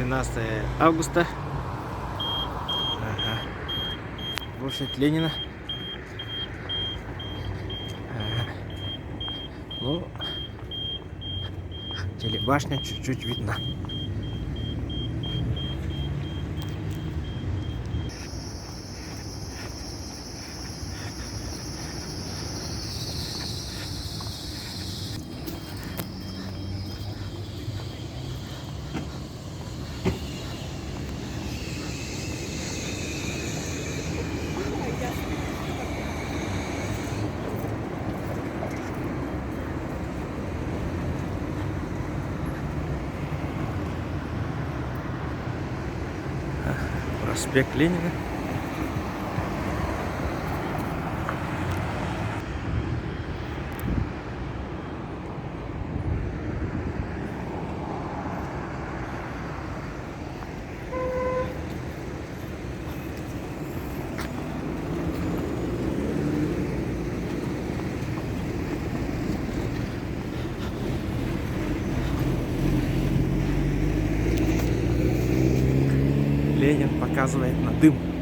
13 августа. Ага. Площадь Ленина. Ага. Ну, телебашня чуть-чуть видна. Проспект Ленина. Ленин показывает на дым.